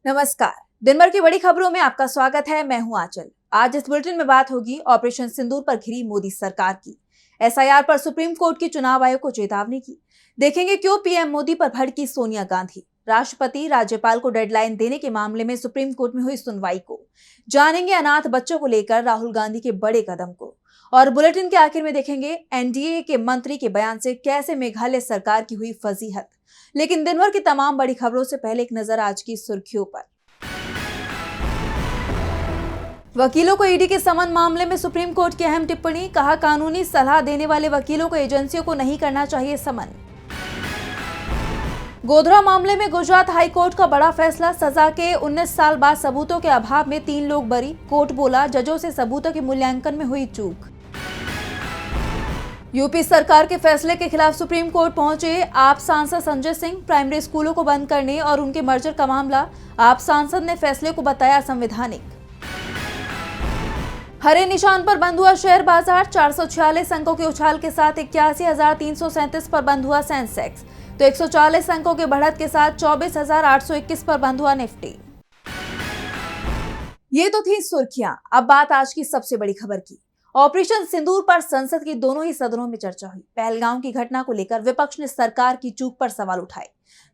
नमस्कार। दिन भर की बड़ी खबरों में आपका स्वागत है। मैं हूं आंचल। आज इस बुलेटिन में बात होगी ऑपरेशन सिंदूर पर घिरी मोदी सरकार की, एसआईआर पर सुप्रीम कोर्ट की चुनाव आयोग को चेतावनी की, देखेंगे क्यों पीएम मोदी पर भड़की सोनिया गांधी, राष्ट्रपति राज्यपाल को डेडलाइन देने के मामले में सुप्रीम कोर्ट में हुई सुनवाई को, जानेंगे अनाथ बच्चों को लेकर राहुल गांधी के बड़े कदम को, और बुलेटिन के आखिर में देखेंगे एनडीए के मंत्री के बयान से कैसे मेघालय सरकार की हुई फजीहत। लेकिन दिन भर की तमाम बड़ी खबरों से पहले एक नजर आज की सुर्खियों पर। वकीलों को ईडी के समन मामले में सुप्रीम कोर्ट की अहम टिप्पणी, कहा कानूनी सलाह देने वाले वकीलों को एजेंसियों को नहीं करना चाहिए समन। गोधरा मामले में गुजरात हाई कोर्ट का बड़ा फैसला, सजा के 19 साल बाद सबूतों के अभाव में 3 लोग बरी। कोर्ट बोला जजों से सबूतों के मूल्यांकन में हुई चूक। यूपी सरकार के फैसले के खिलाफ सुप्रीम कोर्ट पहुंचे आप सांसद संजय सिंह, प्राइमरी स्कूलों को बंद करने और उनके मर्जर का मामला, आप सांसद ने फैसले को बताया संवैधानिक। हरे निशान पर बंद हुआ शेयर बाजार, 446 अंकों के उछाल के साथ 81,337 पर बंद हुआ सेंसेक्स, तो 140 अंकों के बढ़त के साथ 24,821 पर बंद हुआ निफ्टी। ये तो थी सुर्खियां। अब बात आज की सबसे बड़ी खबर की। ऑपरेशन सिंदूर पर संसद की दोनों ही सदनों में चर्चा हुई। पहलगाम की घटना को लेकर विपक्ष ने सरकार की चूक पर सवाल उठाए।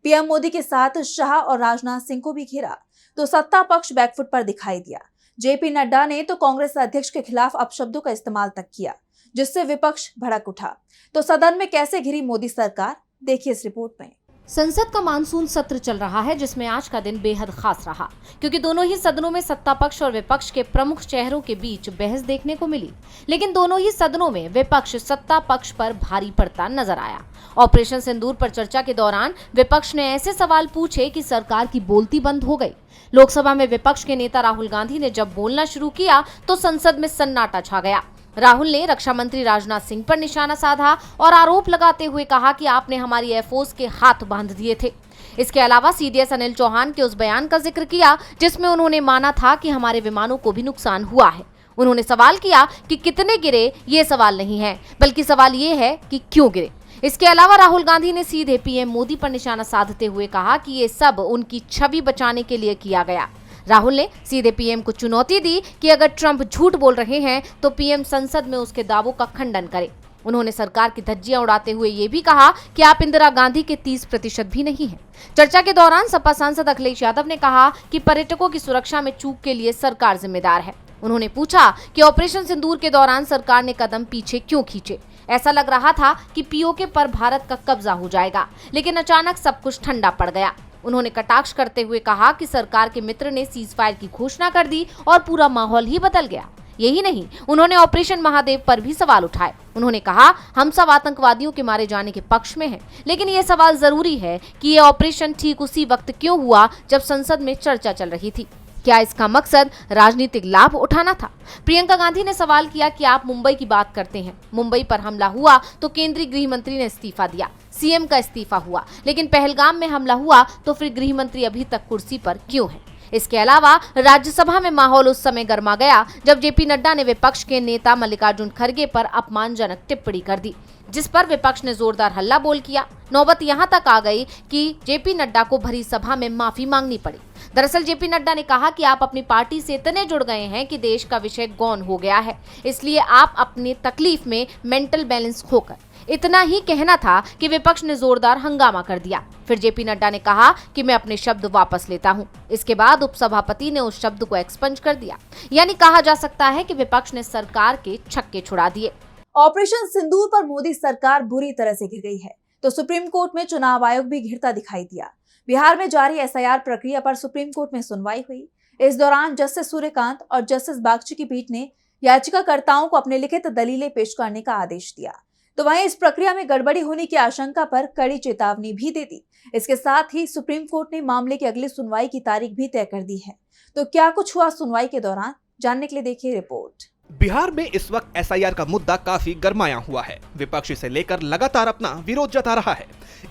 पीएम मोदी के साथ शाह और राजनाथ सिंह को भी घेरा, तो सत्ता पक्ष बैकफुट पर दिखाई दिया। जेपी नड्डा ने तो कांग्रेस अध्यक्ष के खिलाफ अपशब्दों का इस्तेमाल तक किया, जिससे विपक्ष भड़क उठा। तो सदन में कैसे घिरी मोदी सरकार, देखिए इस रिपोर्ट में। संसद का मानसून सत्र चल रहा है, जिसमें आज का दिन बेहद खास रहा, क्योंकि दोनों ही सदनों में सत्ता पक्ष और विपक्ष के प्रमुख चेहरों के बीच बहस देखने को मिली। लेकिन दोनों ही सदनों में विपक्ष सत्ता पक्ष पर भारी पड़ता नजर आया। ऑपरेशन सिंदूर पर चर्चा के दौरान विपक्ष ने ऐसे सवाल पूछे कि सरकार की बोलती बंद हो गई। लोकसभा में विपक्ष के नेता राहुल गांधी ने जब बोलना शुरू किया तो संसद में सन्नाटा छा गया। राहुल ने रक्षा मंत्री राजनाथ सिंह पर निशाना साधा और आरोप लगाते हुए कहा कि आपने हमारी एयरफोर्स के हाथ बांध दिए थे। इसके अलावा सीडीएस अनिल चौहान के उस बयान का जिक्र किया जिसमें उन्होंने माना था कि हमारे विमानों को भी नुकसान हुआ है। उन्होंने सवाल किया कि कितने गिरे, ये सवाल नहीं है, बल्कि सवाल ये है कि क्यों गिरे। इसके अलावा राहुल गांधी ने सीधे पीएम मोदी पर निशाना साधते हुए कहा कि ये सब उनकी छवि बचाने के लिए किया गया। राहुल ने सीधे पीएम को चुनौती दी कि अगर ट्रंप झूठ बोल रहे हैं तो पीएम संसद में उसके दावों का खंडन करे। उन्होंने सरकार की धज्जियां उड़ाते हुए ये भी कहा कि आप इंदिरा गांधी के 30% भी नहीं हैं। चर्चा के दौरान सपा सांसद अखिलेश यादव ने कहा कि पर्यटकों की सुरक्षा में चूक के लिए सरकार जिम्मेदार है। उन्होंने पूछा कि ऑपरेशन सिंदूर के दौरान सरकार ने कदम पीछे क्यों खींचे। ऐसा लग रहा था कि पीओके पर भारत का कब्जा हो जाएगा, लेकिन अचानक सब कुछ ठंडा पड़ गया। उन्होंने कटाक्ष करते हुए कहा कि सरकार के मित्र ने सीज फायर की घोषणा कर दी और पूरा माहौल ही बदल गया। यही नहीं, उन्होंने ऑपरेशन महादेव पर भी सवाल उठाए। उन्होंने कहा हम सब आतंकवादियों के मारे जाने के पक्ष में हैं, लेकिन ये सवाल जरूरी है कि ये ऑपरेशन ठीक उसी वक्त क्यों हुआ जब संसद में चर्चा चल रही थी। क्या इसका मकसद राजनीतिक लाभ उठाना था? प्रियंका गांधी ने सवाल किया कि आप मुंबई की बात करते हैं, मुंबई पर हमला हुआ तो केंद्रीय गृह मंत्री ने इस्तीफा दिया, सीएम का इस्तीफा हुआ, लेकिन पहलगाम में हमला हुआ तो फिर गृह मंत्री अभी तक कुर्सी पर क्यों है? इसके अलावा राज्यसभा में माहौल उस समय गर्मा गया जब जेपी नड्डा ने विपक्ष के नेता मल्लिकार्जुन खड़गे पर अपमानजनक टिप्पणी कर दी, जिस पर विपक्ष ने जोरदार हल्ला बोल किया। नौबत यहां तक आ गई कि जेपी नड्डा को भरी सभा में माफी मांगनी पड़ी। दरअसल जेपी नड्डा ने कहा कि आप अपनी पार्टी से इतने जुड़ गए हैं कि देश का विषय गौण हो गया है, इसलिए आप अपनी तकलीफ में मेंटल बैलेंस खोकर। इतना ही कहना था कि विपक्ष ने जोरदार हंगामा कर दिया। फिर जेपी नड्डा ने कहा कि मैं अपने शब्द वापस लेता हूं। इसके बाद उपसभापति ने उस शब्द को एक्सपंज कर दिया। यानी कहा जा सकता है कि विपक्ष ने सरकार के छक्के छुड़ा दिए। ऑपरेशन सिंदूर पर मोदी सरकार बुरी तरह से घिर गई है, तो सुप्रीम कोर्ट में चुनाव आयोग भी घिरता दिखाई दिया। बिहार में जारी एसआईआर प्रक्रिया पर सुप्रीम कोर्ट में सुनवाई हुई। इस दौरान जस्टिस सूर्यकांत और जस्टिस बागची की पीठ ने याचिकाकर्ताओं को अपने लिखित दलीलें पेश करने का आदेश दिया। तो वहीं इस प्रक्रिया में गड़बड़ी होने की आशंका पर कड़ी चेतावनी भी दे दी। इसके साथ ही सुप्रीम कोर्ट ने मामले की अगली सुनवाई की तारीख भी तय कर दी है। तो क्या कुछ हुआ सुनवाई के दौरान, जानने के लिए देखिए रिपोर्ट। बिहार में इस वक्त एसआईआर का मुद्दा काफी गरमाया हुआ है। विपक्ष इसे लेकर लगातार अपना विरोध जता रहा है।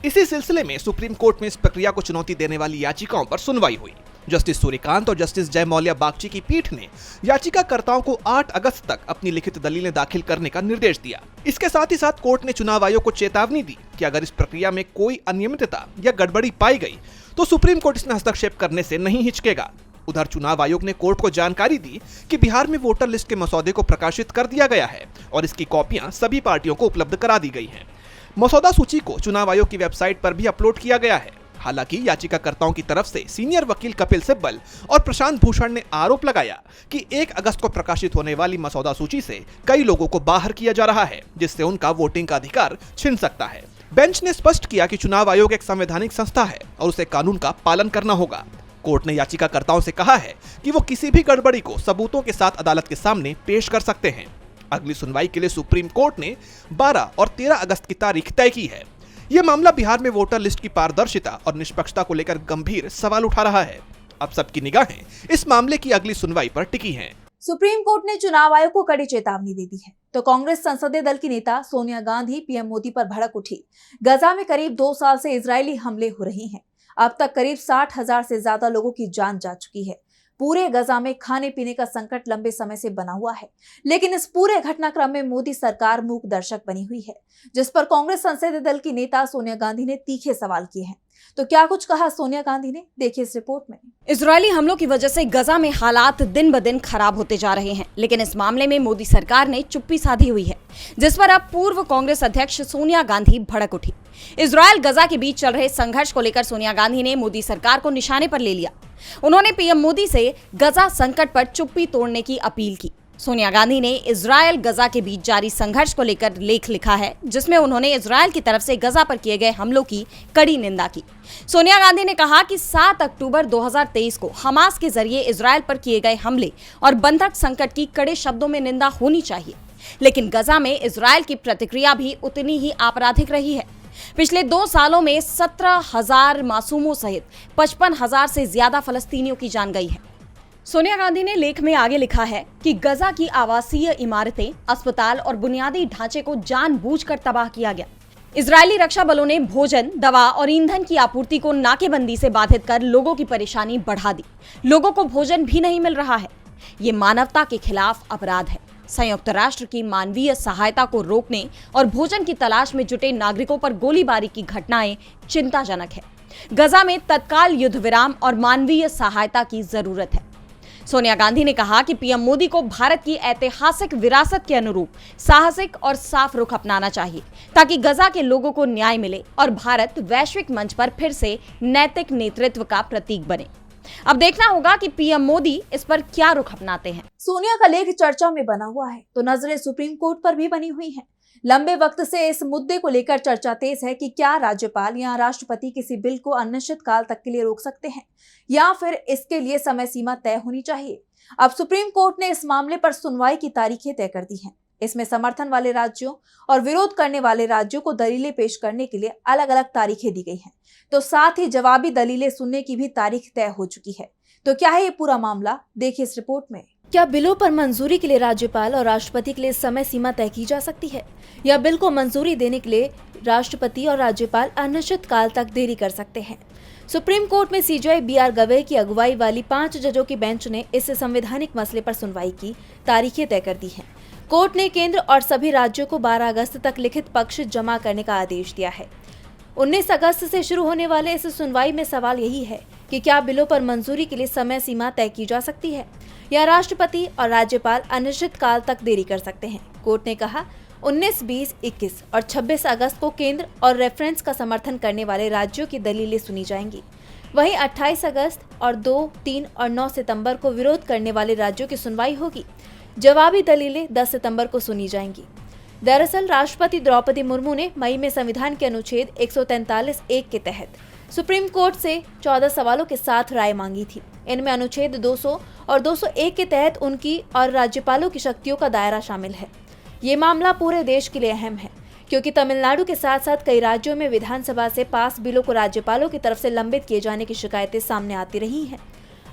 इसी सिलसिले में सुप्रीम कोर्ट में इस प्रक्रिया को चुनौती देने वाली याचिकाओं पर सुनवाई हुई। जस्टिस सूर्यकांत और जस्टिस जयमौल्या बागची की पीठ ने याचिकाकर्ताओं को 8 अगस्त तक अपनी लिखित दलीलें दाखिल करने का निर्देश दिया। इसके साथ ही साथ कोर्ट ने चुनाव आयोग को चेतावनी दी कि अगर इस प्रक्रिया में कोई अनियमितता या गड़बड़ी पाई गई तो सुप्रीम कोर्ट इसमें हस्तक्षेप करने से नहीं हिचकेगा। उधर चुनाव आयोग ने कोर्ट को जानकारी दी कि बिहार में वोटर लिस्ट के मसौदे को प्रकाशित कर दिया गया है और इसकी कॉपियां सभी पार्टियों को उपलब्ध करा दी गई हैं। मसौदा सूची को चुनाव आयोग की वेबसाइट पर भी अपलोड किया गया है। हालांकि याचिकाकर्ताओं की तरफ से सीनियर वकील कपिल सिब्बल और प्रशांत भूषण ने आरोप लगाया कि 1 अगस्त को प्रकाशित होने वाली मसौदा सूची से कई लोगों को बाहर किया जा रहा है, जिससे उनका वोटिंग का अधिकार छिन सकता है। बेंच ने स्पष्ट किया कि चुनाव आयोग एक संवैधानिक संस्था है और उसे कानून का पालन करना होगा। कोर्ट ने याचिकाकर्ताओं से कहा है कि वो किसी भी गड़बड़ी को सबूतों के साथ अदालत के सामने पेश कर सकते हैं। अगली सुनवाई के लिए सुप्रीम कोर्ट ने 12 और 13 अगस्त की तारीख तय की है। यह मामला बिहार में वोटर लिस्ट की पारदर्शिता और निष्पक्षता को लेकर गंभीर सवाल उठा रहा है। अब सबकी निगाहें इस मामले की अगली सुनवाई पर टिकी हैं। सुप्रीम कोर्ट ने चुनाव आयोग को कड़ी चेतावनी दे दी है तो कांग्रेस संसदीय दल की नेता सोनिया गांधी पीएम मोदी पर भड़क उठी। गजा में करीब 2 साल से इजरायली हमले हो रहे हैं। अब तक करीब 60,000 से ज्यादा लोगों की जान जा चुकी है। पूरे गजा में खाने पीने का संकट लंबे समय से बना हुआ है, लेकिन इस पूरे घटनाक्रम में मोदी सरकार मूक दर्शक बनी हुई है, जिस पर कांग्रेस संसदीय दल की नेता सोनिया गांधी ने तीखे सवाल किए हैं। तो क्या कुछ कहा सोनिया गांधी ने, देखिए इस रिपोर्ट में। इजरायली हमलों की वजह से गजा में हालात दिन ब दिन खराब होते जा रहे हैं, लेकिन इस मामले में मोदी सरकार ने चुप्पी साधी हुई है, जिस पर अब पूर्व कांग्रेस अध्यक्ष सोनिया गांधी भड़क उठी। इजरायल गजा के बीच चल रहे संघर्ष को लेकर सोनिया गांधी ने मोदी सरकार को निशाने पर ले लिया। उन्होंने पीएम मोदी से गजा संकट पर चुप्पी तोड़ने की अपील की। सोनिया गांधी ने इजरायल गजा के बीच जारी संघर्ष को लेकर लेख लिखा है, जिसमें उन्होंने इजरायल की तरफ से गजा पर किए गए हमलों की कड़ी निंदा की। सोनिया गांधी ने कहा कि 7 अक्टूबर 2023 को हमास के जरिए इजरायल पर किए गए हमले और बंधक संकट की कड़े शब्दों में निंदा होनी चाहिए, लेकिन गजा में इजरायल की प्रतिक्रिया भी उतनी ही आपराधिक रही है। पिछले 2 सालों में 17,000 मासूमों सहित 55,000 से ज्यादा फलस्तीनियों की जान गई है। सोनिया गांधी ने लेख में आगे लिखा है कि गजा की आवासीय इमारतें, अस्पताल और बुनियादी ढांचे को जानबूझकर तबाह किया गया। इजरायली रक्षा बलों ने भोजन, दवा और ईंधन की आपूर्ति को नाकेबंदी से बाधित कर लोगों की परेशानी बढ़ा दी। लोगों को भोजन भी नहीं मिल रहा है। ये मानवता के खिलाफ अपराध है। संयुक्त राष्ट्र की मानवीय सहायता को रोकने और भोजन की तलाश में जुटे नागरिकों पर गोलीबारी की घटनाएं चिंताजनक है। गजा में तत्काल युद्ध विराम और मानवीय सहायता की जरूरत है। सोनिया गांधी ने कहा कि पीएम मोदी को भारत की ऐतिहासिक विरासत के अनुरूप साहसिक और साफ रुख अपनाना चाहिए, ताकि गजा के लोगों को न्याय मिले और भारत वैश्विक मंच पर फिर से नैतिक नेतृत्व का प्रतीक बने। अब देखना होगा कि पीएम मोदी इस पर क्या रुख अपनाते हैं। सोनिया का लेख चर्चा में बना हुआ है तो नजरें सुप्रीम कोर्ट पर भी बनी हुई हैं। लंबे वक्त से इस मुद्दे को लेकर चर्चा तेज है कि क्या राज्यपाल या राष्ट्रपति किसी बिल को अनिश्चित काल तक के लिए रोक सकते हैं या फिर इसके लिए समय सीमा तय होनी चाहिए। अब सुप्रीम कोर्ट ने इस मामले पर सुनवाई की तारीखें तय कर दी हैं। इसमें समर्थन वाले राज्यों और विरोध करने वाले राज्यों को दलीलें पेश करने के लिए अलग अलग तारीखें दी गई हैं, तो साथ ही जवाबी दलीलें सुनने की भी तारीख तय हो चुकी है। तो क्या है ये पूरा मामला, देखिए इस रिपोर्ट में। क्या बिलों पर मंजूरी के लिए राज्यपाल और राष्ट्रपति के लिए समय सीमा तय की जा सकती है या बिल को मंजूरी देने के लिए राष्ट्रपति और राज्यपाल अनिश्चित काल तक देरी कर सकते हैं। सुप्रीम कोर्ट में सीजेआई बीआर गवई की अगुवाई वाली 5 जजों की बेंच ने इस संवैधानिक मसले पर सुनवाई की तारीखें तय कर दी हैं। कोर्ट ने केंद्र और सभी राज्यों को 12 अगस्त तक लिखित पक्ष जमा करने का आदेश दिया है। 19 अगस्त से शुरू होने वाले इस सुनवाई में सवाल यही है कि क्या बिलों पर मंजूरी के लिए समय सीमा तय की जा सकती है या राष्ट्रपति और राज्यपाल अनिश्चित काल तक देरी कर सकते हैं। कोर्ट ने कहा 19, 20, 21 और 26 अगस्त को केंद्र और रेफरेंस का समर्थन करने वाले राज्यों की दलीलें सुनी जाएंगी। वहीं 28 अगस्त और 2, 3 और 9 सितंबर को विरोध करने वाले राज्यों की सुनवाई होगी। जवाबी दलीलें 10 सितंबर को सुनी जाएंगी। दरअसल राष्ट्रपति द्रौपदी मुर्मू ने मई में संविधान के अनुच्छेद 143(1) के तहत सुप्रीम कोर्ट से 14 सवालों के साथ राय मांगी थी। इनमें अनुच्छेद 200 और 201 के तहत उनकी और राज्यपालों की शक्तियों का दायरा शामिल है। ये मामला पूरे देश के लिए अहम है, क्योंकि तमिलनाडु के साथ साथ कई राज्यों में विधानसभा से पास बिलों को राज्यपालों की तरफ से लंबित किए जाने की शिकायतें सामने आती रही हैं।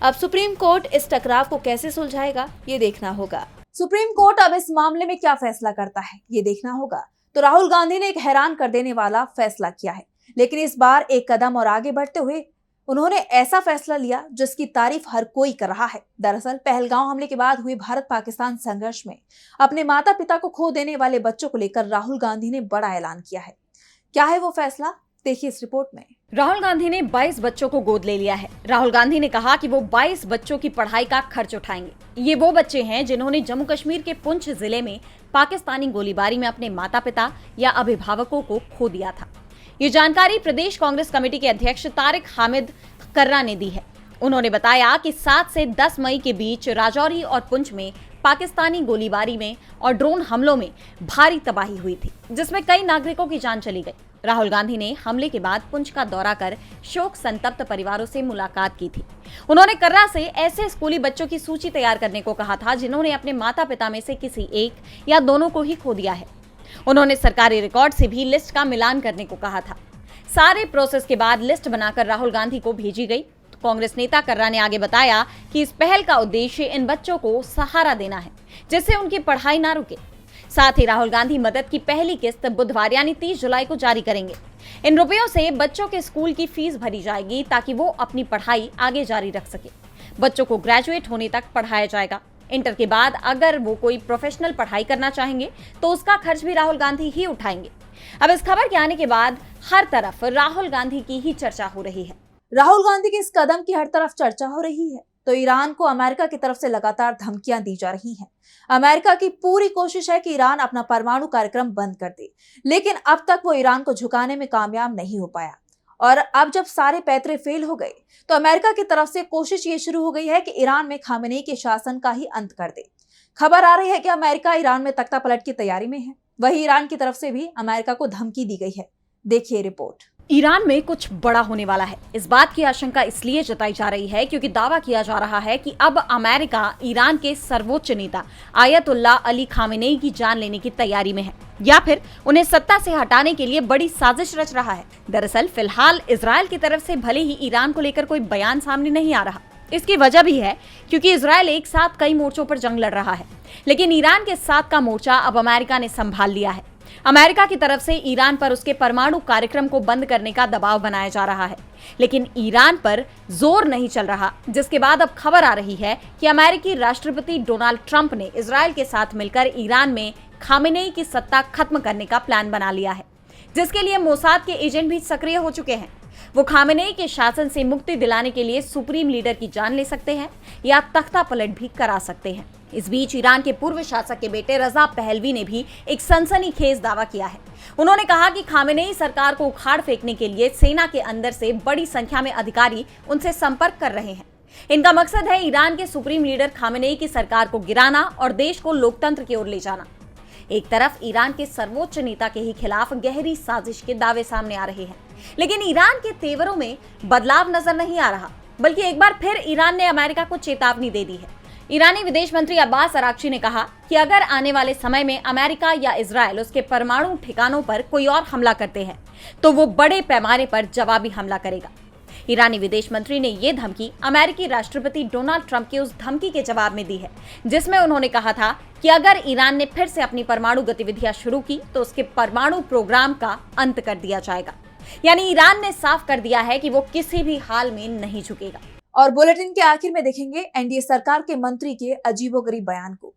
अब सुप्रीम कोर्ट इस टकराव को कैसे सुलझाएगा, ये देखना होगा। सुप्रीम कोर्ट अब इस मामले में क्या फैसला करता है, ये देखना होगा। तो राहुल गांधी ने एक हैरान कर देने वाला फैसला किया है, लेकिन इस बार एक कदम और आगे बढ़ते हुए उन्होंने ऐसा फैसला लिया जिसकी तारीफ हर कोई कर रहा है। दरअसल पहलगांव हमले के बाद हुए भारत पाकिस्तान संघर्ष में अपने माता पिता को खो देने वाले बच्चों को लेकर राहुल गांधी ने बड़ा ऐलान किया है। क्या है वो फैसला, देखिए इस रिपोर्ट में। राहुल गांधी ने 22 बच्चों को गोद ले लिया है। राहुल गांधी ने कहा कि वो 22 बच्चों की पढ़ाई का खर्च उठाएंगे। ये वो बच्चे हैं जिन्होंने जम्मू कश्मीर के पुंछ जिले में पाकिस्तानी गोलीबारी में अपने माता पिता या अभिभावकों को खो दिया था। ये जानकारी प्रदेश कांग्रेस कमेटी के अध्यक्ष तारिक हामिद कर्रा ने दी है। उन्होंने बताया कि 7 से 10 मई के बीच राजौरी और पुंछ में पाकिस्तानी गोलीबारी में और ड्रोन हमलों में भारी तबाही हुई थी, जिसमें कई नागरिकों की जान चली गई। राहुल गांधी ने हमले के बाद पुंछ का दौरा कर शोक संतप्त परिवारों से मुलाकात की थी। उन्होंने कर्रा से ऐसे स्कूली बच्चों की सूची तैयार करने को कहा था जिन्होंने अपने माता पिता में से किसी एक या दोनों को ही खो दिया है। उन्होंने सरकारी रिकॉर्ड से भी लिस्ट का मिलान करने को कहा था। सारे प्रोसेस के बाद लिस्ट बनाकर राहुल गांधी को भेजी गई। तो कांग्रेस नेता कर्रा ने आगे बताया कि इस पहल का उद्देश्य इन बच्चों को सहारा देना है, जिससे उनकी पढ़ाई ना रुके। साथ ही राहुल गांधी मदद की पहली किस्त बुधवार यानी 30 जुलाई को जारी करेंगे। इन रुपयों से बच्चों के स्कूल की फीस भरी जाएगी ताकि वो अपनी पढ़ाई आगे जारी रख सके। बच्चों को ग्रेजुएट होने तक पढ़ाया जाएगा। इंटर के बाद अगर वो कोई प्रोफेशनल पढ़ाई करना चाहेंगे तो उसका खर्च भी राहुल गांधी ही उठाएंगे। अब इस खबर के आने के बाद हर तरफ राहुल गांधी की ही चर्चा हो रही है। राहुल गांधी के इस कदम की हर तरफ चर्चा हो रही है तो ईरान को अमेरिका की तरफ से लगातार धमकियां दी जा रही हैं। अमेरिका की पूरी कोशिश है कि ईरान अपना परमाणु कार्यक्रम बंद कर दे, लेकिन अब तक वो ईरान को झुकाने में कामयाब नहीं हो पाया। और अब जब सारे पैतरे फेल हो गए तो अमेरिका की तरफ से कोशिश ये शुरू हो गई है कि ईरान में खामेनेई के शासन का ही अंत कर दे। खबर आ रही है कि अमेरिका ईरान में तख्ता पलट की तैयारी में है। वहीं ईरान की तरफ से भी अमेरिका को धमकी दी गई है। देखिए रिपोर्ट। ईरान में कुछ बड़ा होने वाला है। इस बात की आशंका इसलिए जताई जा रही है क्योंकि दावा किया जा रहा है कि अब अमेरिका ईरान के सर्वोच्च नेता आयतुल्लाह अली खामेनेई की जान लेने की तैयारी में है या फिर उन्हें सत्ता से हटाने के लिए बड़ी साजिश रच रहा है। दरअसल फिलहाल इजरायल की तरफ से भले ही ईरान को लेकर कोई बयान सामने नहीं आ रहा, इसकी वजह भी है क्योंकि इजरायल एक साथ कई मोर्चों पर जंग लड़ रहा है, लेकिन ईरान के साथ का मोर्चा अब अमेरिका ने संभाल लिया है। अमेरिका की तरफ से ईरान पर उसके परमाणु कार्यक्रम को बंद करने का दबाव बनाया जा रहा है, लेकिन ईरान पर जोर नहीं चल रहा, जिसके बाद अब खबर आ रही है कि अमेरिकी राष्ट्रपति डोनाल्ड ट्रंप ने इजरायल के साथ मिलकर ईरान में खामेनेई की सत्ता खत्म करने का प्लान बना लिया है, जिसके लिए मोसाद के एजेंट भी सक्रिय हो चुके हैं। वो खामेनेई के शासन से मुक्ति दिलाने के लिए सुप्रीम लीडर की जान ले सकते हैं या तख्ता पलट भी करा सकते हैं। इस बीच ईरान के पूर्व शासक के बेटे रजा पहलवी ने भी एक सनसनीखेज दावा किया है। उन्होंने कहा कि खामेनेई सरकार को उखाड़ फेंकने के लिए सेना के अंदर से बड़ी संख्या में अधिकारी उनसे संपर्क कर रहे हैं। इनका मकसद है ईरान के सुप्रीम लीडर खामेनेई की सरकार को गिराना और देश को लोकतंत्र की ओर ले जाना। एक तरफ ईरान के सर्वोच्च नेता के ही खिलाफ गहरी साजिश के दावे सामने आ रहे हैं, लेकिन ईरान के तेवरों में बदलाव नजर नहीं आ रहा, बल्कि एक बार फिर ईरान ने अमेरिका को चेतावनी दे दी है। ईरानी विदेश मंत्री अब्बास अराक्ची ने कहा कि अगर आने वाले समय में अमेरिका या इजरायल उसके परमाणु ठिकानों पर कोई और हमला करते हैं तो वो बड़े पैमाने पर जवाबी हमला करेगा। ईरानी विदेश मंत्री ने ये धमकी अमेरिकी राष्ट्रपति डोनाल्ड ट्रंप की उस धमकी के जवाब में दी है जिसमें उन्होंने कहा था कि अगर ईरान ने फिर से अपनी परमाणु गतिविधियां शुरू की तो उसके परमाणु प्रोग्राम का अंत कर दिया जाएगा। यानी ईरान ने साफ कर दिया है कि वो किसी भी हाल में नहीं झुकेगा। और बुलेटिन के आखिर में देखेंगे एनडीए सरकार के मंत्री के अजीबोगरीब बयान को।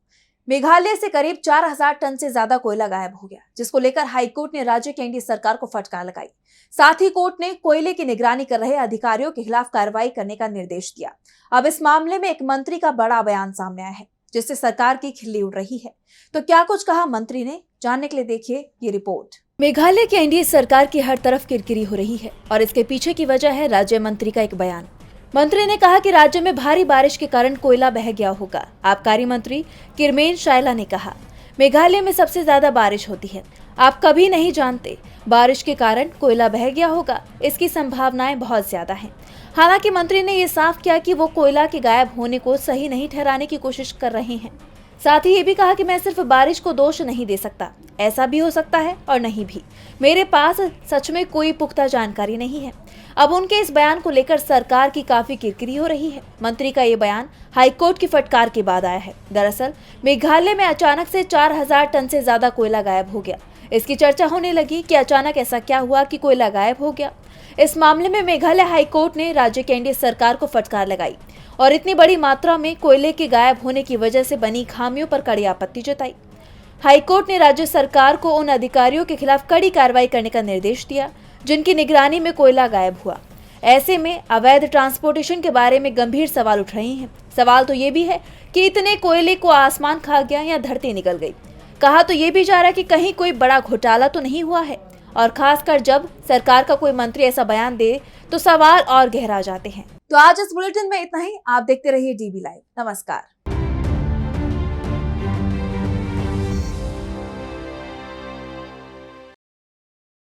मेघालय से करीब 4000 टन से ज्यादा कोयला गायब हो गया, जिसको लेकर हाईकोर्ट ने राज्य की एनडीए सरकार को फटकार लगाई। साथ ही कोर्ट ने कोयले की निगरानी कर रहे अधिकारियों के खिलाफ कार्रवाई करने का निर्देश दिया। अब इस मामले में एक मंत्री का बड़ा बयान सामने आया है, जिससे सरकार की खिल्ली उड़ रही है। तो क्या कुछ कहा मंत्री ने, जानने के लिए देखिए ये रिपोर्ट। मेघालय की एनडीए सरकार की हर तरफ किरकिरी हो रही है और इसके पीछे की वजह है राज्य मंत्री का एक बयान। मंत्री ने कहा कि राज्य में भारी बारिश के कारण कोयला बह गया होगा। आबकारी मंत्री किरमेन शायला ने कहा, मेघालय में सबसे ज्यादा बारिश होती है, आप कभी नहीं जानते, बारिश के कारण कोयला बह गया होगा, इसकी संभावनाएं बहुत ज्यादा हैं। हालांकि मंत्री ने ये साफ किया कि वो कोयला के गायब होने को सही नहीं ठहराने की कोशिश कर रहे हैं। साथ ही ये भी कहा कि मैं सिर्फ बारिश को दोष नहीं दे सकता, ऐसा भी हो सकता है और नहीं भी, मेरे पास सच में कोई पुख्ता जानकारी नहीं है। अब उनके इस बयान को लेकर सरकार की काफी किरकिरी हो रही है। मंत्री का ये बयान हाईकोर्ट की फटकार के बाद आया है। दरअसल मेघालय में अचानक से 4000 टन से ज्यादा कोयला गायब हो गया। इसकी चर्चा होने लगी कि अचानक ऐसा क्या हुआ कि कोयला गायब हो गया। इस मामले में मेघालय हाईकोर्ट ने राज्य की एनडीए सरकार को फटकार लगाई और इतनी बड़ी मात्रा में कोयले के गायब होने की वजह से बनी खामियों पर कड़ी आपत्ति जताई। हाईकोर्ट ने राज्य सरकार को उन अधिकारियों के खिलाफ कड़ी कार्रवाई करने का निर्देश दिया जिनकी निगरानी में कोयला गायब हुआ। ऐसे में अवैध ट्रांसपोर्टेशन के बारे में गंभीर सवाल उठ रहे हैं। सवाल तो ये भी है कि इतने कोयले को आसमान खा गया या धरती निकल गई। कहा तो ये भी जा रहा है कि कहीं कोई बड़ा घोटाला तो नहीं हुआ है, और खासकर जब सरकार का कोई मंत्री ऐसा बयान दे तो सवाल और गहरा जाते हैं। तो आज इस बुलेटिन में इतना ही। आप देखते रहिए डीबी लाइव। नमस्कार।